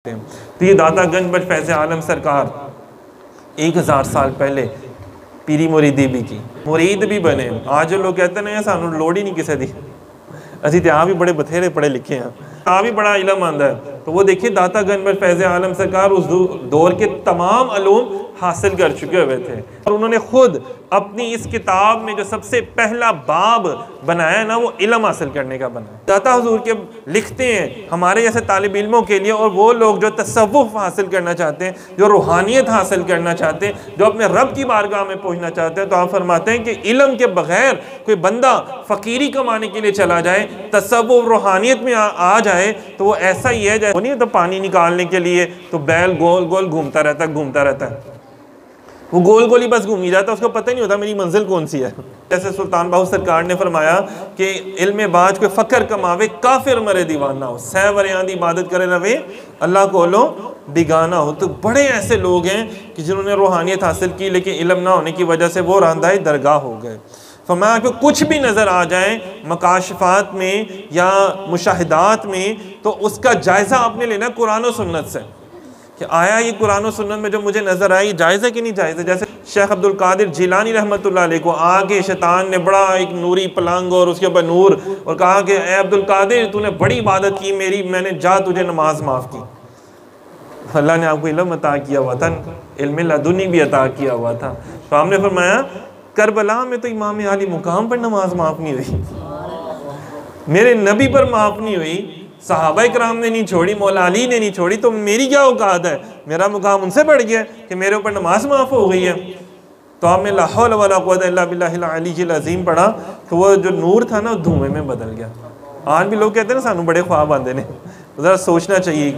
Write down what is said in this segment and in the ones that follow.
तो ये दाता गंज बख्श फैज़ आलम सरकार 1000 साल पहले पीरी मुरीदी भी की, मुरीद भी बने। आज जो लोग कहते हैं ना सानू लोड़ ही नहीं किसी की, असी तो भी बड़े बथेरे पढ़े लिखे हैं, आ भी बड़ा इलम आंदा है। तो वो देखिए दाता गंज बख्श फैज़ आलम सरकार उस दौर के तमाम अलूम हासिल कर चुके हुए थे और उन्होंने खुद अपनी इस किताब में जो सबसे पहला बाब बनाया ना वो इल्म हासिल करने का बनाया। दाता हुजूर के लिखते हैं हमारे जैसे तालिब इल्मों के लिए और वो लोग जो तसव्वुफ हासिल करना चाहते हैं, जो रूहानियत हासिल करना चाहते हैं, जो अपने रब की बारगाह में पहुंचना चाहते हैं। तो आप फरमाते हैं कि इल्म के बगैर कोई बंदा फ़कीरी कमाने के लिए चला जाए, तसव्वुफ रूहानियत में आ जाए तो वो ऐसा ही है जैसे नहीं तो पानी निकालने के लिए तो बैल गोल गोल घूमता रहता है, वो गोल गोल ही बस घूम ही जाता है, उसको पता नहीं होता मेरी मंजिल कौन सी है। जैसे सुल्तान बाहू सरकार ने फरमाया कि इल्म बाज कोई फ़कर कमावे काफिर मरे दीवाना हो, सै वरियां दी इबादत करे रवे अल्लाह को लो बिगाना हो। तो बड़े ऐसे लोग हैं कि जिन्होंने रूहानियत हासिल की लेकिन इल्म ना होने की वजह से वो रांदाए दरगाह हो गए। फरमाया आपको कुछ भी नज़र आ जाए मकाशफात में या मुशाहिदात में तो उसका जायज़ा आपने लेना कुरान और सुन्नत से कि आया ये कुरान और सुन्नत में जो मुझे नज़र आया ये जायज़ है कि नहीं जायज़ है। जैसे शेख अब्दुल कादिर जिलानी रहमतुल्लाह अलैह को आगे शैतान ने बड़ा एक नूरी पलंग और उसके ऊपर नूर और कहा कि ए अब्दुल कादिर तूने बड़ी इबादत की मेरी, मैंने जा तुझे नमाज माफ़ की। अल्लाह ने आपको इल्म अता किया हुआ था, इल्म लदुनी भी अता किया हुआ था। तो हमने फरमाया करबला में तो इमाम आली मुकाम पर नमाज माफ़ नहीं हुई, मेरे नबी पर माफ़ नहीं हुई, सहाबा इकराम ने नहीं छोड़ी, मौला अली ने नहीं छोड़ी, तो मेरी क्या औकात है, मेरा मुकाम उनसे बढ़ गया कि मेरे ऊपर नमाज माफ़ हो गई है। तो आपने ला हौल वला कुव्वता इल्ला बिल्लाहिल अलीय्यिल अज़ीम पढ़ा तो वो जो नूर था ना धुएं में बदल गया। आज भी लोग कहते हैं ना सानू बड़े ख्वाब आते हैं, ज़रा सोचना चाहिए।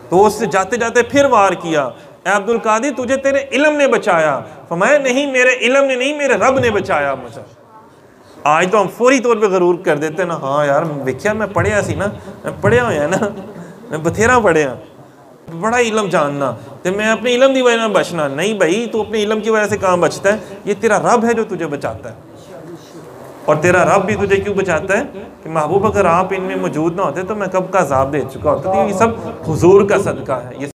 तो उससे जाते जाते फिर वार किया, ए अब्दुल कादिर तुझे तेरे इल्म ने बचाया। फरमाया नहीं मेरे इल्म ने नहीं, मेरे रब ने बचाया मुझे। आज तो हम फौरी तौर पे गरूर कर देते हैं ना, हाँ यार देखिया मैं पढ़िया सी ना, मैं पढ़िया होया ना, मैं बथेरा पढ़िया, बड़ा इलम जानना तो मैं अपने इलम की वजह से बचना नहीं। भाई तू अपने इलम की वजह से कहाँ बचता है, ये तेरा रब है जो तुझे बचाता है। और तेरा रब भी तुझे क्यों बचाता है कि महबूब अगर आप इनमें मौजूद ना होते तो मैं कब का अज़ाब दे चुका होता। तो ये सब हुजूर का सदका है। ये